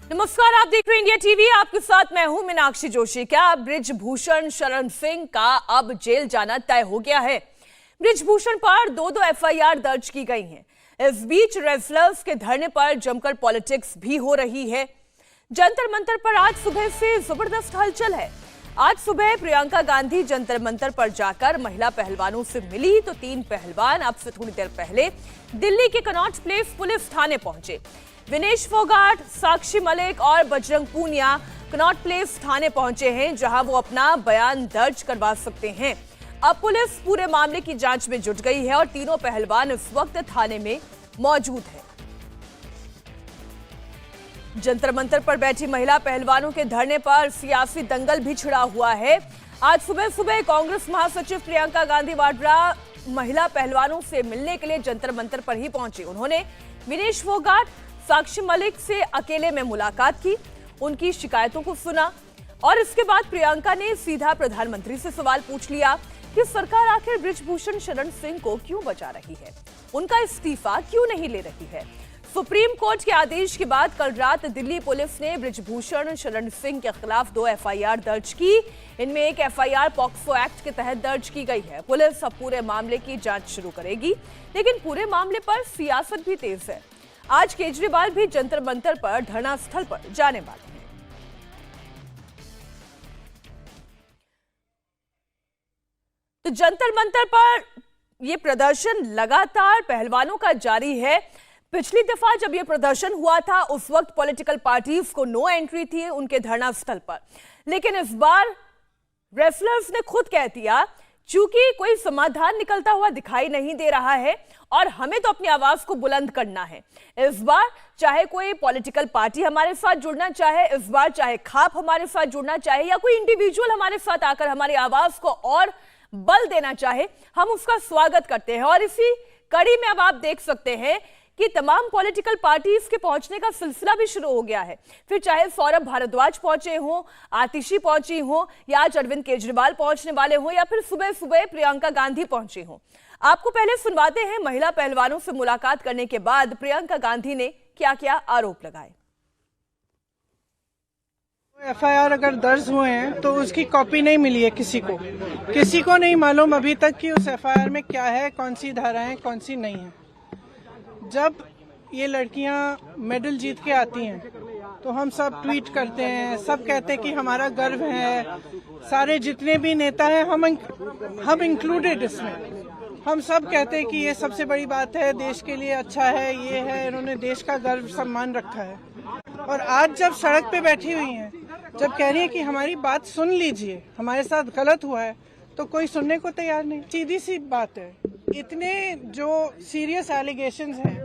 नमस्कार, आप देख रहे हैं इंडिया टीवी। आपके साथ मैं हूं मीनाक्षी जोशी। क्या बृजभूषण शरण सिंह का अब जेल जाना तय हो गया है? बृजभूषण पर दो एफआईआर दर्ज की गई हैं। इस बीच रेसलर्स के धरने पर जमकर पॉलिटिक्स भी हो रही है। जंतर मंतर पर आज सुबह से जबरदस्त हलचल है। आज सुबह प्रियंका गांधी जंतर मंतर पर जाकर महिला पहलवानों से मिली तो 3 पहलवान अब से थोड़ी देर पहले दिल्ली के कनॉट प्लेस पुलिस थाने पहुंचे। विनेश फोगाट, साक्षी मलिक और बजरंग पूनिया कनॉट प्लेस थाने पहुंचे हैं, जहां वो अपना बयान दर्ज करवा सकते हैं। अब पुलिस पूरे मामले की जांच में जुट गई है और तीनों पहलवान इस वक्त थाने में मौजूद हैं। जंतर मंतर पर बैठी महिला पहलवानों के धरने पर सियासी दंगल भी छिड़ा हुआ है। आज सुबह सुबह कांग्रेस महासचिव प्रियंका गांधी वाड्रा महिला पहलवानों से मिलने के लिए जंतर मंतर पर ही पहुंची। उन्होंने विनेश फोगाट, साक्षी मलिक से अकेले में मुलाकात की, उनकी शिकायतों को सुना और इसके बाद प्रियंका ने सीधा प्रधानमंत्री से सवाल पूछ लिया कि सरकार आखिर बृजभूषण शरण सिंह को क्यों बचा रही है, उनका इस्तीफा क्यों नहीं ले रही है। सुप्रीम कोर्ट के आदेश के बाद कल रात दिल्ली पुलिस ने बृजभूषण शरण सिंह के खिलाफ 2 एफआईआर दर्ज की। इनमें एक एफआईआर पॉक्सो एक्ट के तहत दर्ज की गई है। पुलिस अब पूरे मामले की जांच शुरू करेगी, लेकिन पूरे मामले पर सियासत भी तेज है। आज केजरीवाल भी जंतर मंतर पर धरना स्थल पर जाने वाले हैं। तो जंतर मंतर पर यह प्रदर्शन लगातार पहलवानों का जारी है। पिछली दफा जब यह प्रदर्शन हुआ था उस वक्त पॉलिटिकल पार्टीज को नो एंट्री थी उनके धरना स्थल पर, लेकिन इस बार रेसलर्स ने खुद कह दिया चूंकि कोई समाधान निकलता हुआ दिखाई नहीं दे रहा है और हमें तो अपनी आवाज को बुलंद करना है। इस बार चाहे कोई पॉलिटिकल पार्टी हमारे साथ जुड़ना चाहे, इस बार चाहे खाप हमारे साथ जुड़ना चाहे या कोई इंडिविजुअल हमारे साथ आकर हमारी आवाज को और बल देना चाहे, हम उसका स्वागत करते हैं। और इसी कड़ी में अब आप देख सकते हैं कि तमाम पॉलिटिकल पार्टीज के पहुंचने का सिलसिला भी शुरू हो गया है। फिर चाहे सौरभ भारद्वाज पहुंचे हों, आतिशी पहुंची हों या आज अरविंद केजरीवाल पहुंचने वाले हों या फिर सुबह सुबह प्रियंका गांधी पहुंची हों। आपको पहले सुनवाते हैं महिला पहलवानों से मुलाकात करने के बाद प्रियंका गांधी ने क्या क्या आरोप लगाए। एफआईआर अगर दर्ज हुए हैं तो उसकी कॉपी नहीं मिली है किसी को नहीं मालूम अभी तक कि उस एफआईआर में क्या है, कौन सी धाराएं कौन सी नहीं है। जब ये लड़कियां मेडल जीत के आती हैं तो हम सब ट्वीट करते हैं, सब कहते हैं कि हमारा गर्व है। सारे जितने भी नेता हैं हम इंक्लूडेड इसमें, हम सब कहते हैं कि ये सबसे बड़ी बात है, देश के लिए अच्छा है, ये है, इन्होंने देश का गर्व सम्मान रखा है। और आज जब सड़क पे बैठी हुई हैं, जब कह रही है कि हमारी बात सुन लीजिए, हमारे साथ गलत हुआ है, तो कोई सुनने को तैयार नहीं। सीधी सी बात है, इतने जो सीरियस एलिगेशंस हैं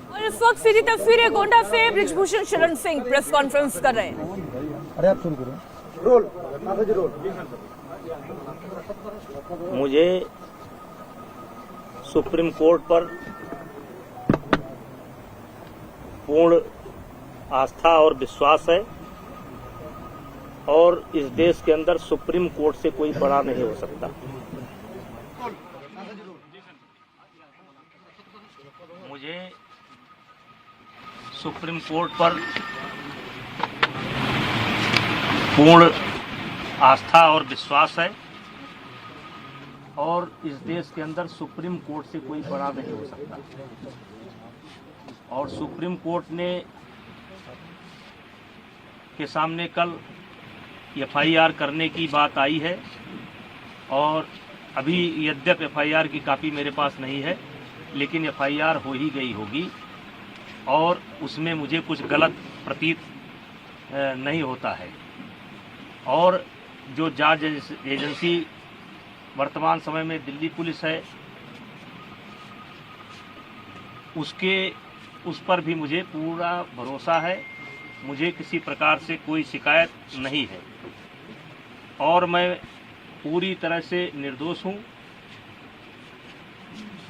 और इस वक्त सीधी तस्वीरें गोंडा से बृजभूषण शरण सिंह प्रेस कॉन्फ्रेंस कर रहे हैं। अरे आप शुरू करो। रोल। मुझे सुप्रीम कोर्ट पर पूर्ण आस्था और विश्वास है और इस देश के अंदर सुप्रीम कोर्ट से कोई बड़ा नहीं हो सकता। मुझे सुप्रीम कोर्ट पर पूर्ण आस्था और विश्वास है और इस देश के अंदर सुप्रीम कोर्ट से कोई बड़ा नहीं हो सकता। और सुप्रीम कोर्ट ने के सामने कल एफआईआर करने की बात आई है और अभी यद्यप एफआईआर की कॉपी मेरे पास नहीं है, लेकिन एफआईआर हो ही गई होगी और उसमें मुझे कुछ गलत प्रतीत नहीं होता है। और जो जांच एजेंसी वर्तमान समय में दिल्ली पुलिस है, उस पर भी मुझे पूरा भरोसा है। मुझे किसी प्रकार से कोई शिकायत नहीं है और मैं पूरी तरह से निर्दोष हूं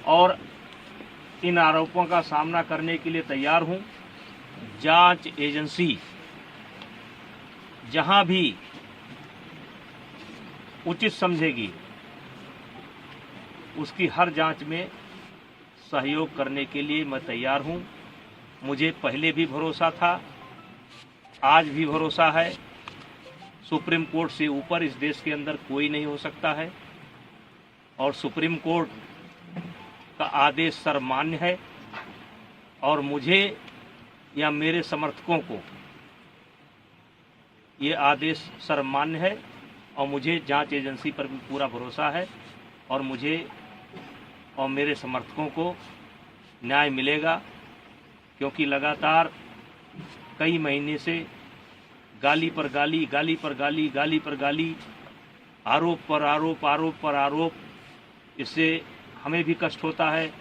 और इन आरोपों का सामना करने के लिए तैयार हूं। जांच एजेंसी जहां भी उचित समझेगी उसकी हर जांच में सहयोग करने के लिए मैं तैयार हूं। मुझे पहले भी भरोसा था, आज भी भरोसा है। सुप्रीम कोर्ट से ऊपर इस देश के अंदर कोई नहीं हो सकता है और सुप्रीम कोर्ट का आदेश सर्वमान्य है और मुझे या मेरे समर्थकों को ये आदेश सर्वमान्य है और मुझे जांच एजेंसी पर भी पूरा भरोसा है और मुझे और मेरे समर्थकों को न्याय मिलेगा, क्योंकि लगातार कई महीने से गाली पर गाली, गाली पर गाली, गाली पर गाली, आरोप पर आरोप, आरोप पर आरोप, इससे हमें भी कष्ट होता है,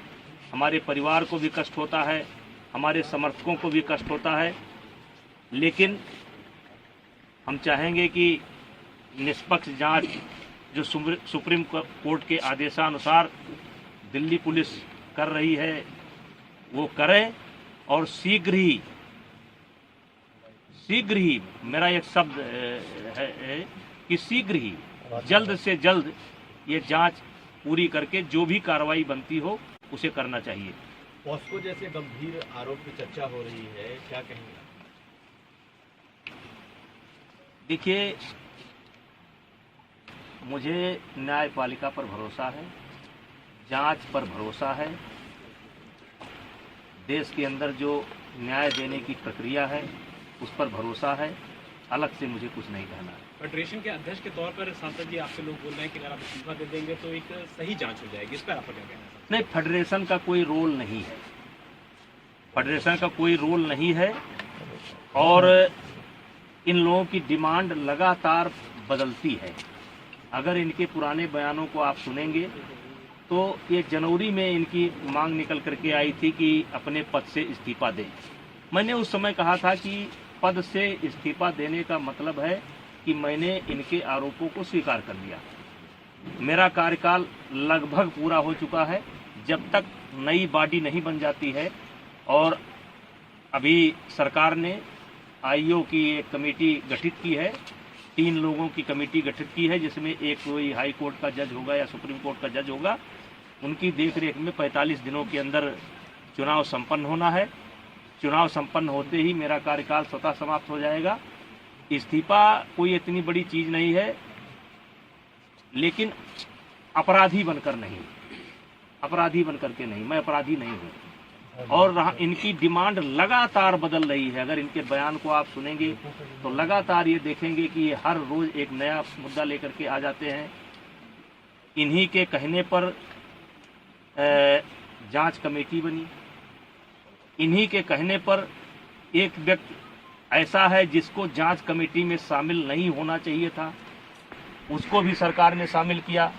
हमारे परिवार को भी कष्ट होता है, हमारे समर्थकों को भी कष्ट होता है। लेकिन हम चाहेंगे कि निष्पक्ष जांच जो सुप्रीम कोर्ट के आदेशानुसार दिल्ली पुलिस कर रही है वो करें और शीघ्र ही मेरा एक शब्द है कि शीघ्र ही जल्द से जल्द ये जांच पूरी करके जो भी कार्रवाई बनती हो उसे करना चाहिए। पॉस्को जैसे गंभीर आरोप की चर्चा हो रही है, क्या कहेंगे? देखिए, मुझे न्यायपालिका पर भरोसा है, जांच पर भरोसा है, देश के अंदर जो न्याय देने की प्रक्रिया है उस पर भरोसा है। अलग से मुझे कुछ नहीं कहना है। फेडरेशन के अध्यक्ष के तौर पर सांसद जी आपसे लोग बोल रहे हैं कि अगर आप इस्तीफा दे देंगे तो एक सही जांच हो जाएगी, इस पर आपका क्या कहना है? नहीं, फेडरेशन का कोई रोल नहीं है, फेडरेशन का कोई रोल नहीं है और इन लोगों की डिमांड लगातार बदलती है। अगर इनके पुराने बयानों को आप सुनेंगे तो ये जनवरी में इनकी मांग निकल करके आई थी कि अपने पद से इस्तीफा दें। मैंने उस समय कहा था कि पद से इस्तीफा देने का मतलब है कि मैंने इनके आरोपों को स्वीकार कर लिया। मेरा कार्यकाल लगभग पूरा हो चुका है, जब तक नई बॉडी नहीं बन जाती है और अभी सरकार ने आईओ की एक कमेटी गठित की है, 3 लोगों की कमेटी गठित की है, जिसमें एक कोई हाई कोर्ट का जज होगा या सुप्रीम कोर्ट का जज होगा। उनकी देखरेख में 45 दिनों के अंदर चुनाव संपन्न होना है। चुनाव संपन्न होते ही मेरा कार्यकाल स्वतः समाप्त हो जाएगा। इस्तीफा कोई इतनी बड़ी चीज नहीं है, लेकिन अपराधी बनकर नहीं, अपराधी बनकर के नहीं, मैं अपराधी नहीं हूँ। और इनकी डिमांड लगातार बदल रही है। अगर इनके बयान को आप सुनेंगे तो लगातार ये देखेंगे कि ये हर रोज एक नया मुद्दा लेकर के आ जाते हैं। इन्हीं के कहने पर जांच कमेटी बनी, इन्हीं के कहने पर एक व्यक्ति ऐसा है जिसको जांच कमेटी में शामिल नहीं होना चाहिए था, उसको भी सरकार ने शामिल किया।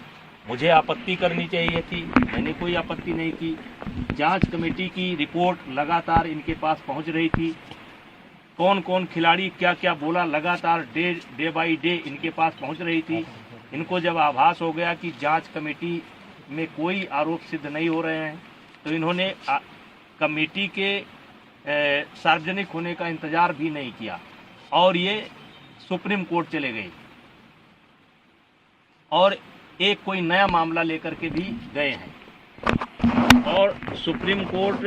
मुझे आपत्ति करनी चाहिए थी, मैंने कोई आपत्ति नहीं की। जांच कमेटी की रिपोर्ट लगातार इनके पास पहुंच रही थी। कौन कौन खिलाड़ी क्या क्या बोला, लगातार डे बाई डे इनके पास पहुंच रही थी। इनको जब आभास हो गया कि जांच कमेटी में कोई आरोप सिद्ध नहीं हो रहे हैं तो इन्होंने कमेटी के सार्वजनिक होने का इंतजार भी नहीं किया और ये सुप्रीम कोर्ट चले गए और एक कोई नया मामला लेकर के भी गए हैं और सुप्रीम कोर्ट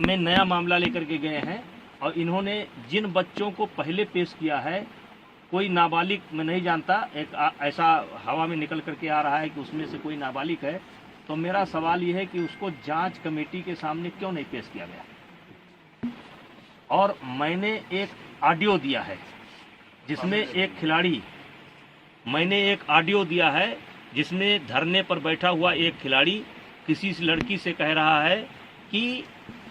में नया मामला लेकर के गए हैं। और इन्होंने जिन बच्चों को पहले पेश किया है, कोई नाबालिग मैं नहीं जानता, एक ऐसा हवा में निकल करके आ रहा है कि उसमें से कोई नाबालिग है, तो मेरा सवाल यह है कि उसको जांच कमेटी के सामने क्यों नहीं पेश किया गया। और मैंने एक ऑडियो दिया है जिसमें एक खिलाड़ी, मैंने एक ऑडियो दिया है जिसमें धरने पर बैठा हुआ एक खिलाड़ी किसी लड़की से कह रहा है कि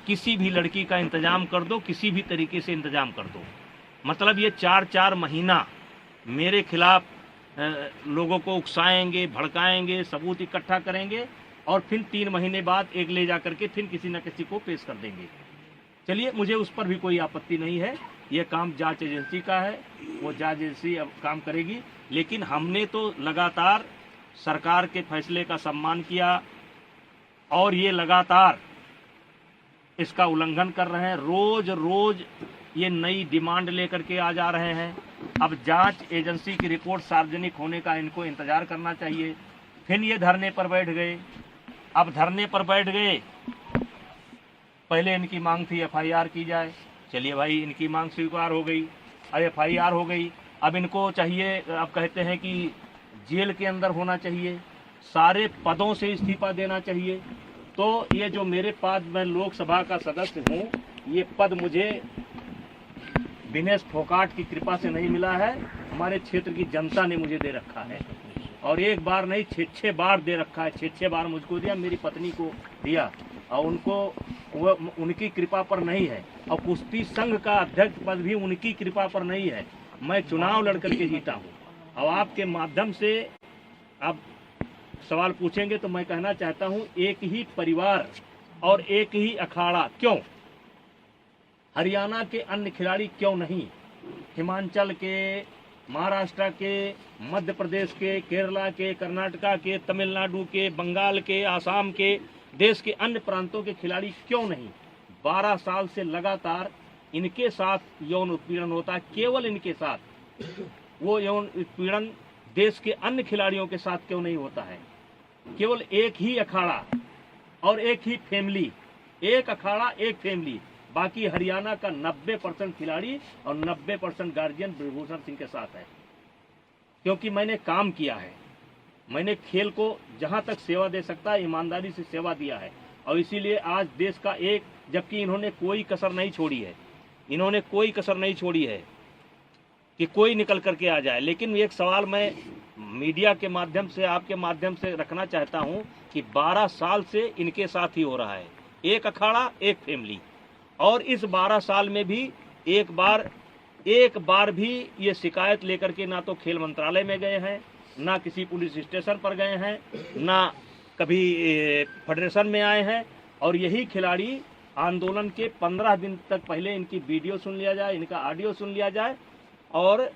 किसी भी लड़की का इंतजाम कर दो, किसी भी तरीके से इंतजाम कर दो। मतलब ये 4-4 महीना मेरे खिलाफ लोगों को उकसाएंगे, भड़काएंगे, सबूत इकट्ठा करेंगे और फिर 3 महीने बाद एक ले जा करके फिर किसी न किसी को पेश कर देंगे। चलिए, मुझे उस पर भी कोई आपत्ति नहीं है, ये काम जांच एजेंसी का है, वो जांच एजेंसी अब काम करेगी। लेकिन हमने तो लगातार सरकार के फैसले का सम्मान किया और ये लगातार इसका उल्लंघन कर रहे हैं। रोज रोज ये नई डिमांड लेकर के आ जा रहे हैं। अब जांच एजेंसी की रिपोर्ट सार्वजनिक होने का इनको इंतजार करना चाहिए। फिर ये धरने पर बैठ गए। अब धरने पर बैठ गए पहले इनकी मांग थी एफआईआर की जाए, चलिए भाई इनकी मांग स्वीकार हो गई, अब एफआईआर हो गई। अब इनको चाहिए, अब कहते हैं कि जेल के अंदर होना चाहिए, सारे पदों से इस्तीफा देना चाहिए। तो ये जो मेरे पास, मैं लोकसभा का सदस्य हूँ, ये पद मुझे दिनेश फोगाट की कृपा से नहीं मिला है, हमारे क्षेत्र की जनता ने मुझे दे रखा है। और एक बार नहीं, 6 बार दे रखा है। 6 बार मुझको दिया, मेरी पत्नी को दिया, और उनको वो उनकी कृपा पर नहीं है। और कुश्ती संघ का अध्यक्ष पद भी उनकी कृपा पर नहीं है। मैं चुनाव लड़ करके जीता हूँ। और आपके माध्यम से आप सवाल पूछेंगे तो मैं कहना चाहता हूँ, एक ही परिवार और एक ही अखाड़ा क्यों? हरियाणा के अन्य खिलाड़ी क्यों नहीं? हिमाचल के, महाराष्ट्र के, मध्य प्रदेश के, केरला के, कर्नाटका के, तमिलनाडु के, बंगाल के, आसाम के, देश के अन्य प्रांतों के खिलाड़ी क्यों नहीं? 12 साल से लगातार इनके साथ यौन उत्पीड़न होता है, केवल इनके साथ। वो यौन उत्पीड़न देश के अन्य खिलाड़ियों के साथ क्यों नहीं होता है? केवल एक ही अखाड़ा और एक ही फैमिली, एक अखाड़ा एक फैमिली। बाकी हरियाणा का 90% खिलाड़ी और 90% गार्जियन ब्रिजभूषण सिंह के साथ है। क्योंकि मैंने काम किया है, मैंने खेल को जहां तक सेवा दे सकता है ईमानदारी से सेवा दिया है। और इसीलिए आज देश का एक, जबकि इन्होंने कोई कसर नहीं छोड़ी है, इन्होंने कोई कसर नहीं छोड़ी है कि कोई निकल करके आ जाए। लेकिन एक सवाल मैं मीडिया के माध्यम से, आपके माध्यम से रखना चाहता हूं कि 12 साल से इनके साथ ही हो रहा है, एक अखाड़ा एक फैमिली। और इस 12 साल में भी एक बार भी ये शिकायत लेकर के ना तो खेल मंत्रालय में गए हैं, ना किसी पुलिस स्टेशन पर गए हैं, ना कभी फेडरेशन में आए हैं। और यही खिलाड़ी आंदोलन के 15 दिन तक पहले इनकी वीडियो सुन लिया जाए, इनका ऑडियो सुन लिया जाए, और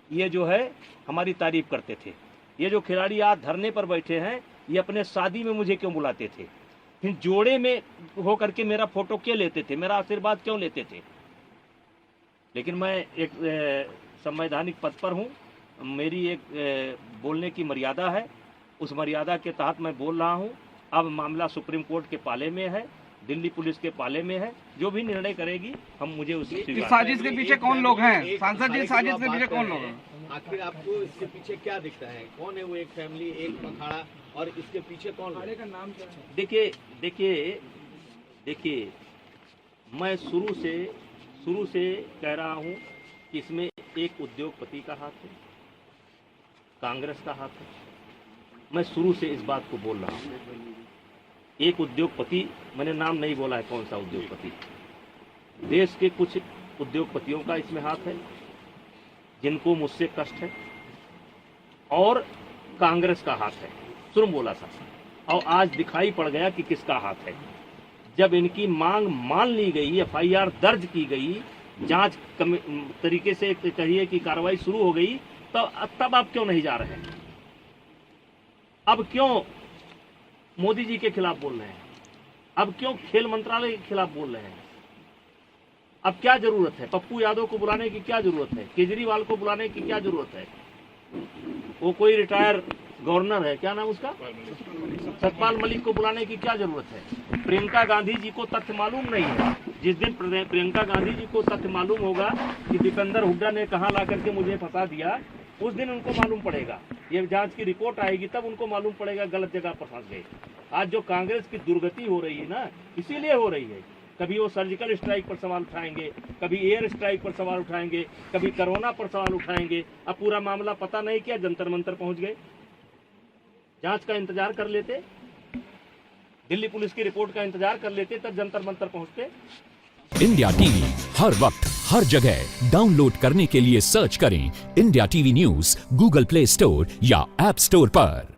ये जो है हमारी तारीफ करते थे। ये जो खिलाड़ी आज धरने पर बैठे हैं, ये अपने शादी में मुझे क्यों बुलाते थे? फिर जोड़े में होकर के मेरा फोटो क्यों लेते थे? मेरा आशीर्वाद क्यों लेते थे? लेकिन मैं एक संवैधानिक पद पर हूँ, मेरी एक बोलने की मर्यादा है, उस मर्यादा के तहत मैं बोल रहा हूँ। अब मामला सुप्रीम कोर्ट के पाले में है, दिल्ली पुलिस के पाले में है, जो भी निर्णय करेगी हम मुझे उसे इस साजिश के पीछे कौन लोग हैं? सांसद जी, साजिश के पीछे कौन लोग हैं? आखिर आपको इसके पीछे क्या दिखता है? कौन है वो एक फैमिली, एक अखाड़ा, और इसके पीछे कौन है? का नाम क्या है? देखिए, मैं शुरू से कह रहा हूँ कि इसमें एक उद्योगपति का हाथ है, कांग्रेस का हाथ है। मैं शुरू से इस बात को बोल रहा हूँ। एक उद्योगपति, मैंने नाम नहीं बोला है कौन सा उद्योगपति, देश के कुछ उद्योगपतियों का इसमें हाथ है जिनको मुझसे कष्ट है, और कांग्रेस का हाथ है। शुरू बोला था, और आज दिखाई पड़ गया कि किसका हाथ है। जब इनकी मांग मान ली गई, एफआईआर दर्ज की गई, जांच तरीके से कहिए कि कार्रवाई शुरू हो गई, तो तब आप क्यों नहीं जा रहे हैं? अब क्यों मोदी जी के खिलाफ बोल रहे हैं? अब क्यों खेल मंत्रालय के खिलाफ बोल रहे हैं? अब क्या जरूरत है? पप्पू यादव को बुलाने की क्या जरूरत है? केजरीवाल को बुलाने की क्या जरूरत है? वो कोई रिटायर गवर्नर है, क्या नाम उसका, सतपाल मलिक को बुलाने की क्या जरूरत है? प्रियंका गांधी जी को तथ्य मालूम नहीं है। जिस दिन प्रियंका गांधी जी को तथ्य मालूम होगा कि दीपेंद्र हुड्डा ने कहां ला करके मुझे फंसा दिया, उस दिन उनको मालूम पड़ेगा। ये जांच की रिपोर्ट आएगी तब उनको मालूम पड़ेगा गलत जगह पर फंस गए। आज जो कांग्रेस की दुर्गति हो रही है ना, इसीलिए हो रही है। कभी वो सर्जिकल स्ट्राइक पर सवाल उठाएंगे, कभी एयर स्ट्राइक पर सवाल उठाएंगे, कभी कोरोना पर सवाल उठाएंगे। अब पूरा मामला पता नहीं क्या जंतर मंतर पहुंच गए। जांच का इंतजार कर लेते, दिल्ली पुलिस की रिपोर्ट का इंतजार कर लेते, तब जंतर मंतर पहुंचते। इंडिया टीवी हर वक्त हर जगह डाउनलोड करने के लिए सर्च करें India TV news Google play store या ऐप स्टोर पर।